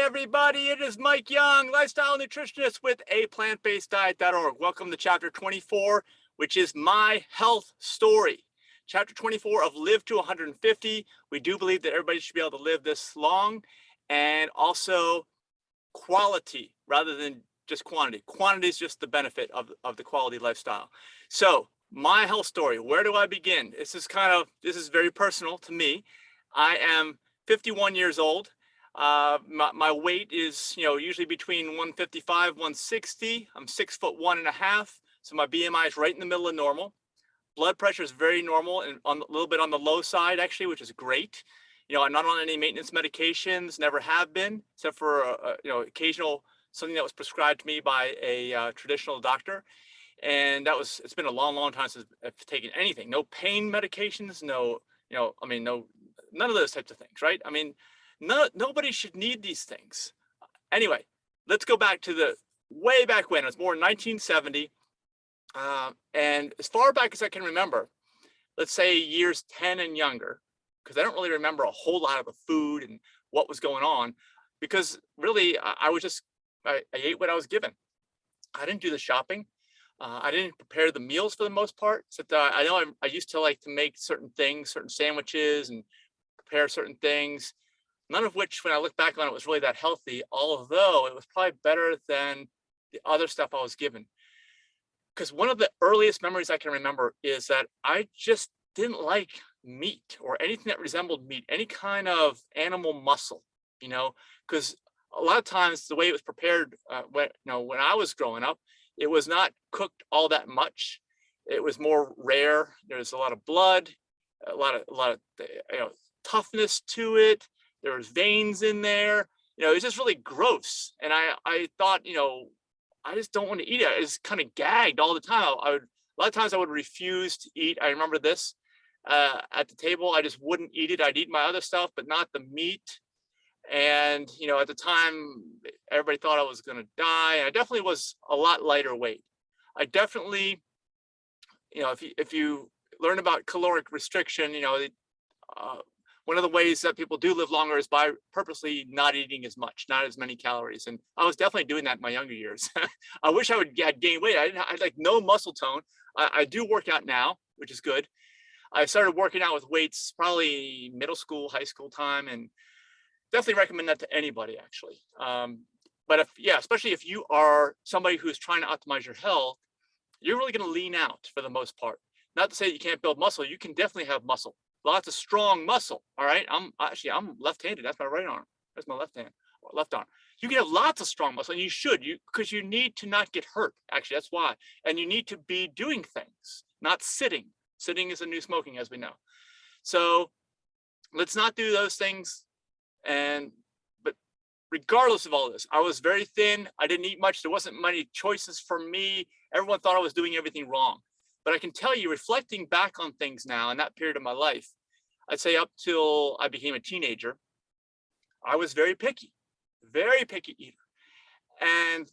everybody, it is Mike Young, lifestyle nutritionist with aPlantBasedDiet.org. Welcome to chapter 24, which is my health story. Chapter 24 of Live to 150. We do believe that everybody should be able to live this long, and also quality rather than just quantity. Quantity is just the benefit of the quality lifestyle. So my health story, where do I begin? This is very personal to me. I am 51 years old. My weight is, usually between 155, 160. I'm 6'1.5", so my BMI is right in the middle of normal. Blood pressure is very normal and a little bit on the low side, actually, which is great. I'm not on any maintenance medications, never have been, except for occasional something that was prescribed to me by a traditional doctor. And it's been a long time since I've taken anything. No pain medications, no, no, none of those types of things, right? Nobody should need these things. Anyway, let's go back to the way back when. It was born in 1970. And as far back as I can remember, let's say years 10 and younger, because I don't really remember a whole lot of the food and what was going on, because really I ate what I was given. I didn't do the shopping. I didn't prepare the meals for the most part. Except I know I used to like to make certain things, certain sandwiches, and prepare certain things. None of which, when I look back on it, was really that healthy, although it was probably better than the other stuff I was given. Because one of the earliest memories I can remember is that I just didn't like meat or anything that resembled meat, any kind of animal muscle, because a lot of times the way it was prepared when I was growing up, it was not cooked all that much. It was more rare. There was a lot of blood, a lot of toughness to it. There was veins in there. It was just really gross. And I thought, I just don't want to eat it. I just kind of gagged all the time. A lot of times I would refuse to eat. I remember this at the table. I just wouldn't eat it. I'd eat my other stuff, but not the meat. And, at the time, everybody thought I was going to die. And I definitely was a lot lighter weight. I definitely, if you learn about caloric restriction, one of the ways that people do live longer is by purposely not eating as much, not as many calories. And I was definitely doing that in my younger years. I wish I would gain weight. I had like no muscle tone. I do work out now, which is good. I started working out with weights probably middle school, high school time, and definitely recommend that to anybody, actually. But especially if you are somebody who's trying to optimize your health, you're really going to lean out for the most part. Not to say that you can't build muscle. You can definitely have muscle. Lots of strong muscle. All right. I'm left-handed. That's my right arm. That's my left hand or left arm. You can have lots of strong muscle, and you should, because you need to not get hurt. Actually, that's why. And you need to be doing things, not sitting. Sitting is the new smoking, as we know. So let's not do those things. But regardless of all this, I was very thin. I didn't eat much. There wasn't many choices for me. Everyone thought I was doing everything wrong. But I can tell you, reflecting back on things now in that period of my life, I'd say up till I became a teenager, I was very picky eater. And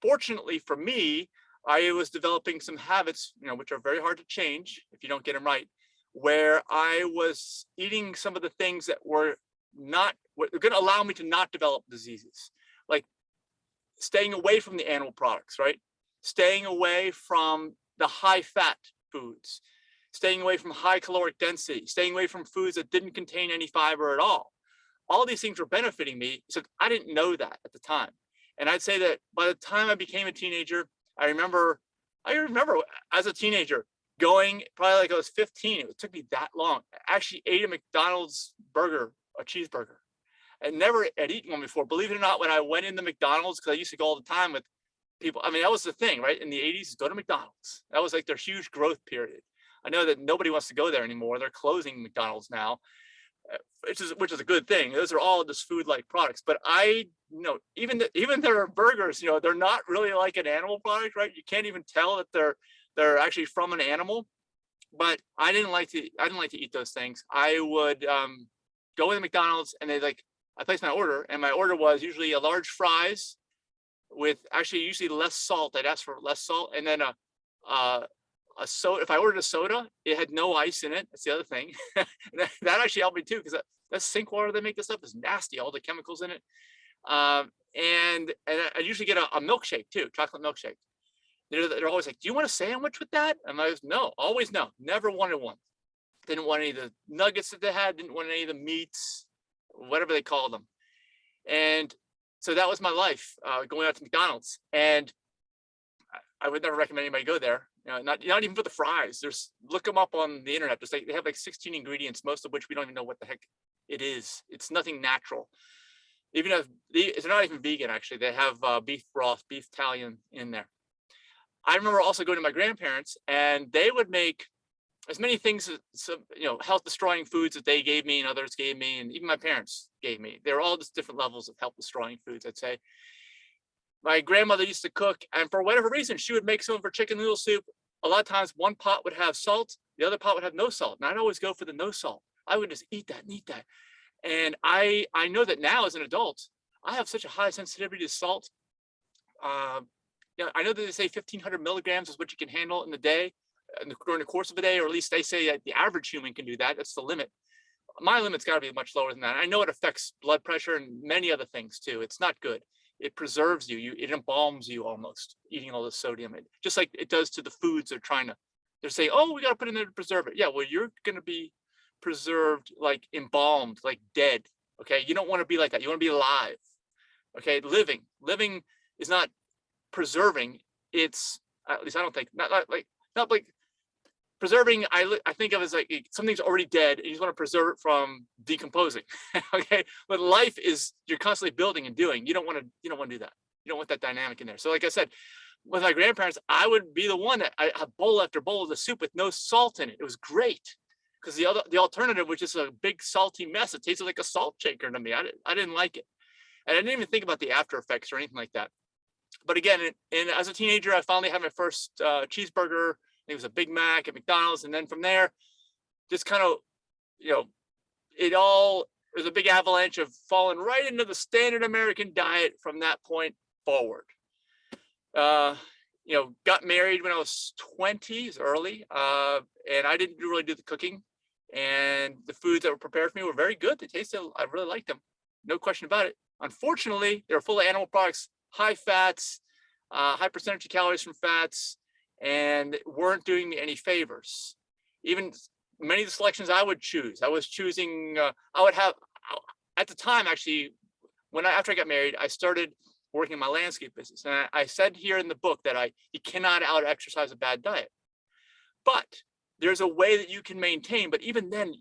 fortunately for me, I was developing some habits, which are very hard to change if you don't get them right, where I was eating some of the things that were going to allow me to not develop diseases, like staying away from the animal products, right? Staying away from the high fat foods, staying away from high caloric density, staying away from foods that didn't contain any fiber at all. All these things were benefiting me. So I didn't know that at the time. And I'd say that by the time I became a teenager, I remember as a teenager going, probably like I was 15, it took me that long. I actually ate a McDonald's burger, a cheeseburger. I never had eaten one before. Believe it or not, when I went into McDonald's, because I used to go all the time with people. That was the thing, right? In the 80s, go to McDonald's. That was like their huge growth period. I know that nobody wants to go there anymore. They're closing McDonald's now, which is a good thing. Those are all just food-like products. But even their burgers, they're not really like an animal product, right? You can't even tell that they're actually from an animal. But I didn't like to eat those things. I would go into McDonald's, and I placed my order, and my order was usually a large fries with usually less salt. I'd ask for less salt, and then a soda. If I ordered a soda, it had no ice in it. That's the other thing. that actually helped me too, because that sink water they make this stuff is nasty. All the chemicals in it. And I usually get a milkshake too, chocolate milkshake. They're always like, "Do you want a sandwich with that?" And I was, "No, always no, never wanted one." Didn't want any of the nuggets that they had. Didn't want any of the meats, whatever they called them. And so that was my life, going out to McDonald's. And I would never recommend anybody go there. Not even for the fries. Look them up on the internet. They have like 16 ingredients, most of which we don't even know what the heck it is. It's nothing natural. Even if they're not even vegan, actually. They have beef broth, beef Italian in there. I remember also going to my grandparents, and they would make as many things, health destroying foods that they gave me and others gave me, and even my parents gave me. They were all just different levels of health destroying foods, I'd say. My grandmother used to cook, and for whatever reason, she would make some of her chicken noodle soup. A lot of times, one pot would have salt, the other pot would have no salt, and I'd always go for the no salt. I would just eat that and eat that. And I know that now as an adult, I have such a high sensitivity to salt. I know that they say 1,500 milligrams is what you can handle in the day, during the course of a day, or at least they say that the average human can do that. That's the limit. My limit's got to be much lower than that. I know it affects blood pressure and many other things too. It's not good. It preserves you. It embalms you almost, eating all the sodium. Just like it does to the foods they're saying, oh, we got to put in there to preserve it. Yeah, well, you're going to be preserved, like embalmed, like dead. Okay, you don't want to be like that. You want to be alive. Okay, living is not preserving. It's, at least I don't think, not like preserving. I think of as like something's already dead and you just want to preserve it from decomposing. Okay, but life is, you're constantly building and doing. You don't want to do that. You don't want that dynamic in there. So like I said, with my grandparents, I would be the one that I had bowl after bowl of the soup with no salt in it. It was great, because the alternative was just a big salty mess. It tasted like a salt shaker to me. I didn't like it, and I didn't even think about the after effects or anything like that. But again, as a teenager, I finally had my first cheeseburger. It was a Big Mac at McDonald's, and then from there, just kind of, it was a big avalanche of falling right into the standard American diet from that point forward. Got married when I was 20, it's early, and I didn't really do the cooking, and the foods that were prepared for me were very good. They tasted, I really liked them, no question about it. Unfortunately, they were full of animal products, high fats, high percentage of calories from fats, and weren't doing me any favors. Even many of the selections I would choose, I was choosing, I would have, at the time, actually, after I got married, I started working in my landscape business. And I said here in the book that you cannot out exercise a bad diet, but there's a way that you can maintain, but even then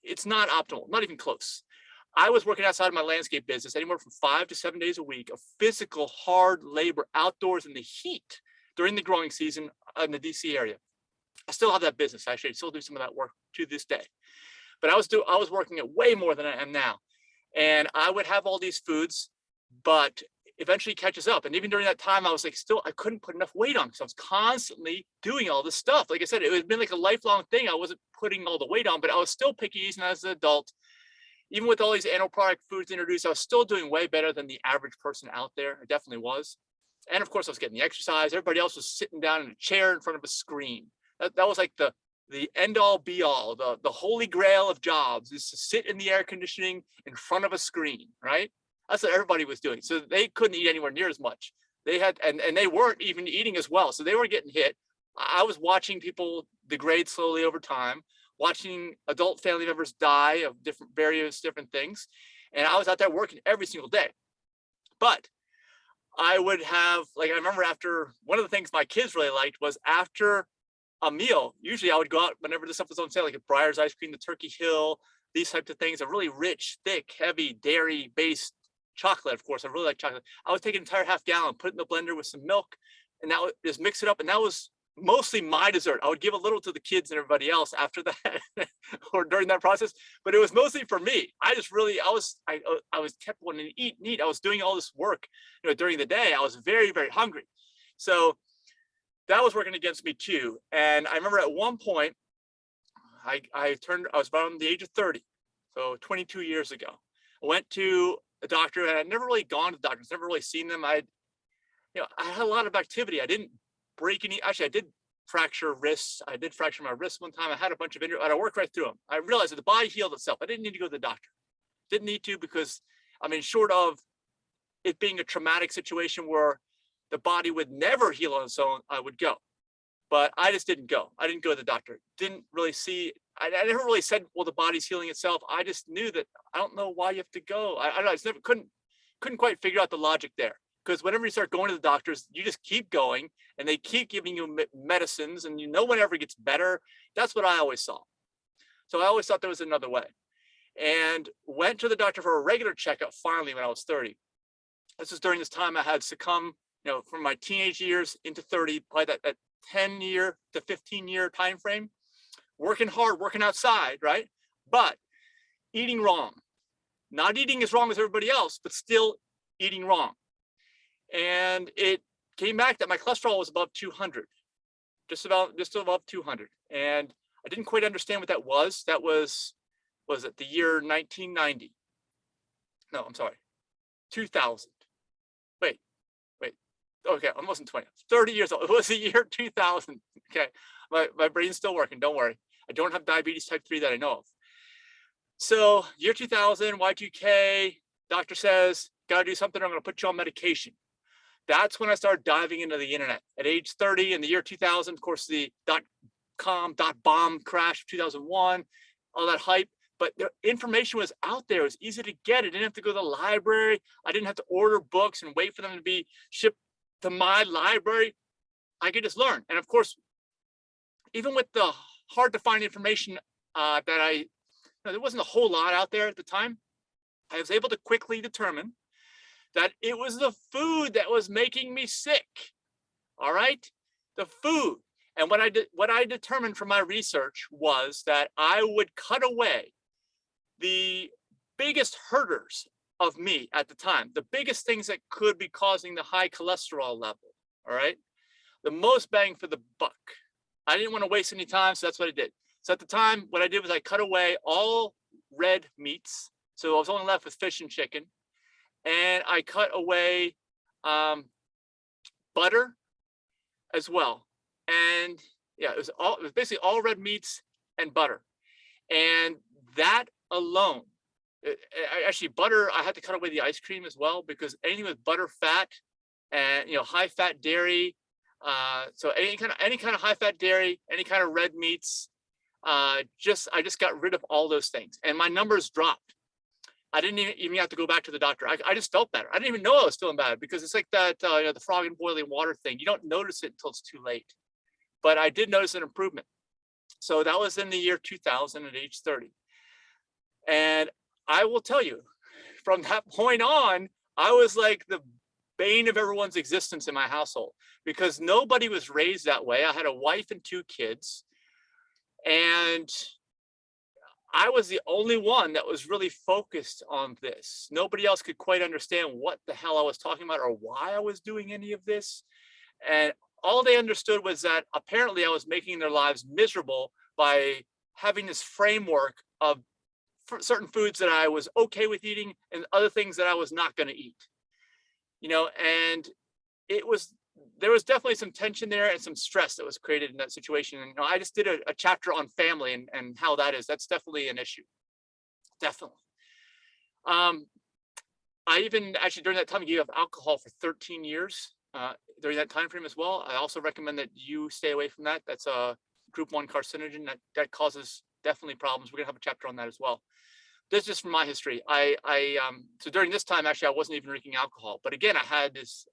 it's not optimal, not even close. I was working outside of my landscape business anywhere from 5 to 7 days a week of physical hard labor outdoors in the heat during the growing season in the DC area. I still have that business. Actually, I still do some of that work to this day, but I was working it way more than I am now. And I would have all these foods, but eventually catches up. And even during that time, I was like, I couldn't put enough weight on because I was constantly doing all this stuff. Like I said, it had been like a lifelong thing. I wasn't putting all the weight on, but I was still picky eating as an adult. Even with all these animal product foods introduced, I was still doing way better than the average person out there. I definitely was. And of course, I was getting the exercise. Everybody else was sitting down in a chair in front of a screen. That was like the end all be all, the holy grail of jobs, is to sit in the air conditioning in front of a screen, right? That's what everybody was doing. So they couldn't eat anywhere near as much. They had, and they weren't even eating as well. So they were getting hit. I was watching people degrade slowly over time, watching adult family members die of various different things. And I was out there working every single day. But I would have, like, I remember after, one of the things my kids really liked was after a meal, usually I would go out whenever this stuff was on sale, like at Breyer's ice cream, the Turkey Hill, these types of things, a really rich, thick, heavy, dairy-based chocolate. Of course, I really like chocolate. I would take an entire half gallon, put it in the blender with some milk, and that would just mix it up. And that was mostly my dessert. I would give a little to the kids and everybody else after that or during that process, but it was mostly for me. I was kept wanting to eat and eat. I was doing all this work, during the day. I was very, very hungry. So that was working against me too. And I remember at one point, I was around the age of 30, so 22 years ago. I went to a doctor, and I'd never really gone to doctors, never really seen them. I had a lot of activity. I didn't break any. Actually, I did fracture wrists. I did fracture my wrist one time. I had a bunch of injuries, but I worked right through them. I realized that the body healed itself. I didn't need to go to the doctor. Didn't need to, because, short of it being a traumatic situation where the body would never heal on its own, I would go. But I just didn't go. I didn't go to the doctor. Didn't really see, I never really said, well, the body's healing itself. I just knew that I don't know why you have to go. I don't know. I just never couldn't quite figure out the logic there. Because whenever you start going to the doctors, you just keep going and they keep giving you medicines and no one ever gets better. That's what I always saw. So I always thought there was another way. And went to the doctor for a regular checkup finally when I was 30. This is during this time I had succumbed, from my teenage years into 30, probably that 10-year to 15-year time frame, working hard, working outside, right? But eating wrong. Not eating as wrong as everybody else, but still eating wrong. And it came back that my cholesterol was above 200, just above 200. And I didn't quite understand what that was. That was it the year 1990? No, I'm sorry, 2000. Wait. Okay, I wasn't 20, 30 years old. It was the year 2000. Okay, my brain's still working, don't worry. I don't have diabetes type 3 that I know of. So year 2000, Y2K, doctor says, gotta do something, I'm gonna put you on medication. That's when I started diving into the internet. At age 30 in the year 2000, of course, the .bomb crash of 2001, all that hype. But the information was out there. It was easy to get. I didn't have to go to the library. I didn't have to order books and wait for them to be shipped to my library. I could just learn. And of course, even with the hard to find information there wasn't a whole lot out there at the time, I was able to quickly determine that it was the food that was making me sick. All right, the food. And what I determined from my research was that I would cut away the biggest hurters of me at the time, the biggest things that could be causing the high cholesterol level. All right, the most bang for the buck. I didn't want to waste any time, so that's what I did. So at the time, what I did was I cut away all red meats. So I was only left with fish and chicken. And I cut away butter as well. And yeah, it was basically all red meats and butter. And that alone, actually butter, I had to cut away the ice cream as well, because anything with butter fat and high fat dairy, so any kind of high fat dairy, any kind of red meats, I just got rid of all those things and my numbers dropped. I didn't even have to go back to the doctor. I just felt better. I didn't even know I was feeling bad, because it's like that the frog in boiling water thing. You don't notice it until it's too late. But I did notice an improvement. So that was in the year 2000 at age 30. And I will tell you, from that point on, I was like the bane of everyone's existence in my household, because nobody was raised that way. I had a wife and 2 kids, and I was the only one that was really focused on this. Nobody else could quite understand what the hell I was talking about or why I was doing any of this. And all they understood was that apparently I was making their lives miserable by having this framework of certain foods that I was okay with eating and other things that I was not going to eat. And there was definitely some tension there and some stress that was created in that situation. And I just did a chapter on family and how that is. That's definitely an issue. Definitely. I even actually during that time gave up alcohol for 13 years during that time frame as well. I also recommend that you stay away from that. That's a group 1 carcinogen that causes definitely problems. We're gonna have a chapter on that as well. This is just from my history. So during this time, actually, I wasn't even drinking alcohol. But again, I had this,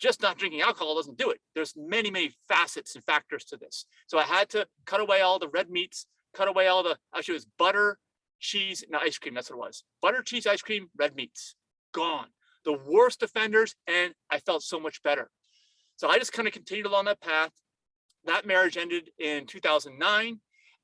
just not drinking alcohol doesn't do it. There's many, many facets and factors to this. So I had to cut away all the red meats, cut away actually it was butter, cheese, and ice cream. That's what it was. Butter, cheese, ice cream, red meats, gone. The worst offenders, and I felt so much better. So I just kind of continued along that path. That marriage ended in 2009.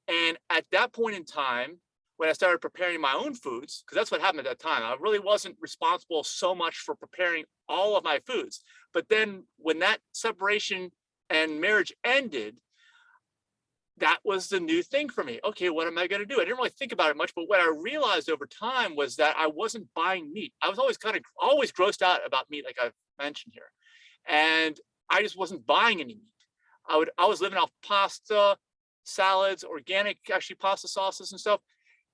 And at that point in time, when I started preparing my own foods, because that's what happened at that time, I really wasn't responsible so much for preparing all of my foods. But then when that separation and marriage ended, that was the new thing for me. Okay, what am I going to do? I didn't really think about it much, but what I realized over time was that I wasn't buying meat. I was always grossed out about meat, like I've mentioned here. And I just wasn't buying any meat. I was living off pasta, salads, organic, actually pasta sauces and stuff,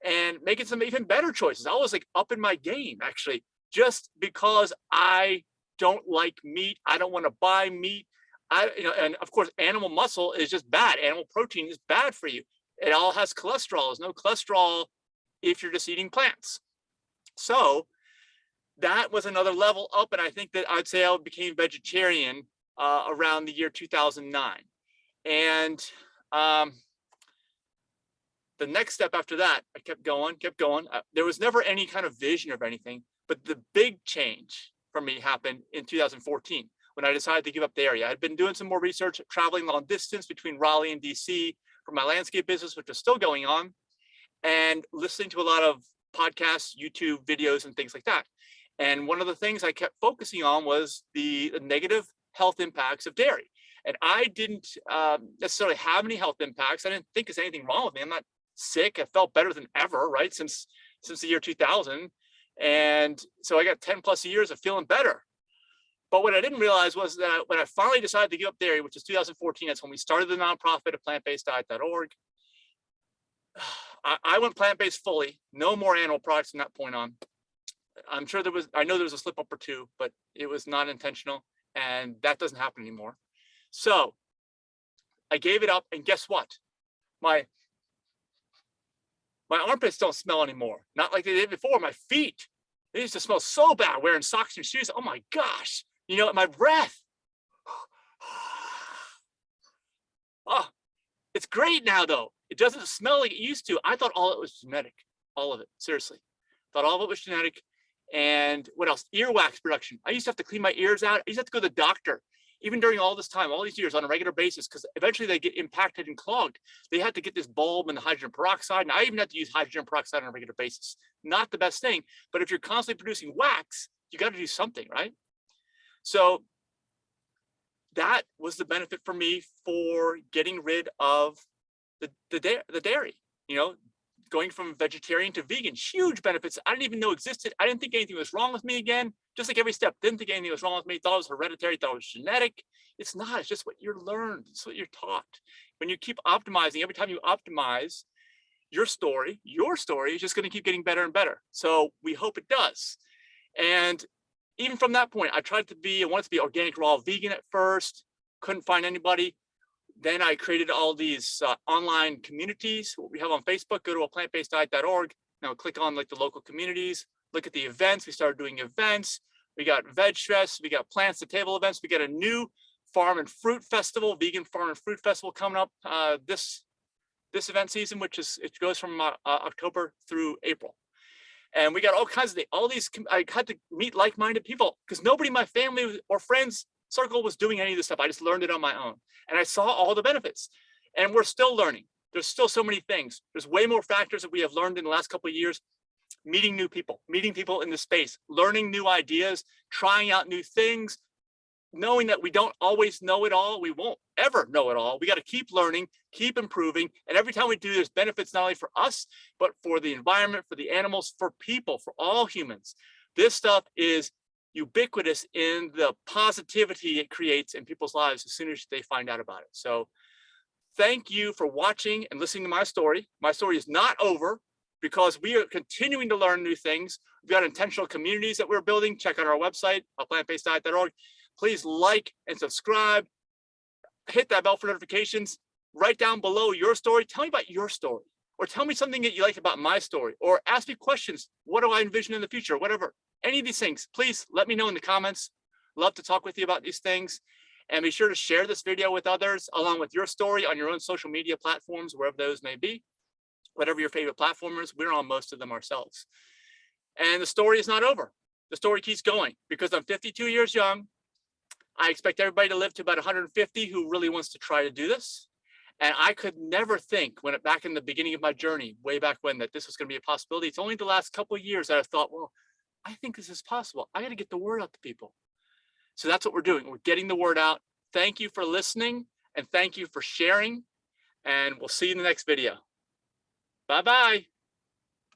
and making some even better choices. I was like up in my game, actually, just because I don't like meat. I don't want to buy meat. And of course, animal muscle is just bad. Animal protein is bad for you. It all has cholesterol. There's no cholesterol if you're just eating plants. So that was another level up. And I think that I'd say I became vegetarian around the year 2009. And the next step after that, I kept going. There was never any kind of vision of anything, but the big change for me happened in 2014 when I decided to give up dairy. I had been doing some more research, traveling long distance between Raleigh and DC for my landscape business, which was still going on, and listening to a lot of podcasts, YouTube videos, and things like that. And one of the things I kept focusing on was the negative health impacts of dairy. And I didn't necessarily have any health impacts. I didn't think there's anything wrong with me. I'm not sick. I felt better than ever, right? Since the year 2000. And so I got 10 plus years of feeling better. But what I didn't realize was that when I finally decided to give up dairy, which is 2014, that's when we started the nonprofit at aPlantBasedDiet.org. I went plant-based fully, no more animal products from that point on. I know there was a slip up or two, but it was not intentional, and that doesn't happen anymore. So I gave it up, and guess what? My armpits don't smell anymore. Not like they did before. My feet, they used to smell so bad wearing socks and shoes. Oh my gosh. My breath. Oh, it's great now though. It doesn't smell like it used to. I thought all of it was genetic. All of it, seriously. Thought all of it was genetic. And what else? Earwax production. I used to have to clean my ears out. I used to have to go to the doctor, even during all this time, all these years on a regular basis, because eventually they get impacted and clogged. They had to get this bulb and the hydrogen peroxide. And I even had to use hydrogen peroxide on a regular basis. Not the best thing, but if you're constantly producing wax, you got to do something, right? So that was the benefit for me for getting rid of the dairy, going from vegetarian to vegan, huge benefits I didn't even know existed. I didn't think anything was wrong with me again, just like every step. Didn't think anything was wrong with me. Thought it was hereditary, thought it was genetic. It's not, it's just what you're learned. It's what you're taught. When you keep optimizing, every time you optimize, your story is just going to keep getting better and better. So we hope it does. And even from that point, I wanted to be organic raw vegan at first, couldn't find anybody. Then I created all these online communities. What we have on Facebook, go to aPlantBasedDiet.org. Now click on like the local communities, look at the events. We started doing events. We got Veg Stress, we got Plants to Table events. We got a new farm and fruit festival, vegan farm and fruit festival coming up this event season, it goes from October through April. And we got all kinds of things. I had to meet like-minded people because nobody in my family or friends circle was doing any of this stuff. I just learned it on my own. And I saw all the benefits. And we're still learning. There's still so many things. There's way more factors that we have learned in the last couple of years. Meeting new people, meeting people in the space, learning new ideas, trying out new things, knowing that we don't always know it all. We won't ever know it all. We got to keep learning, keep improving. And every time we do, there's benefits not only for us, but for the environment, for the animals, for people, for all humans. This stuff is ubiquitous in the positivity it creates in people's lives as soon as they find out about it. So thank you for watching and listening to my story. My story is not over because we are continuing to learn new things. We've got intentional communities that we're building. Check out our website, aPlantBasedDiet.org. Please like and subscribe. Hit that bell for notifications. Write down below your story. Tell me about your story, or tell me something that you like about my story, or ask me questions. What do I envision in the future? Whatever. Any of these things, please let me know in the comments. Love to talk with you about these things. And be sure to share this video with others, along with your story on your own social media platforms, wherever those may be. Whatever your favorite platform is, we're on most of them ourselves. And the story is not over. The story keeps going because I'm 52 years young. I expect everybody to live to about 150 who really wants to try to do this. And I could never think back in the beginning of my journey, way back when, that this was going to be a possibility. It's only the last couple of years that I thought, well, I think this is possible. I got to get the word out to people. So that's what we're doing. We're getting the word out. Thank you for listening, and thank you for sharing. And we'll see you in the next video. Bye-bye.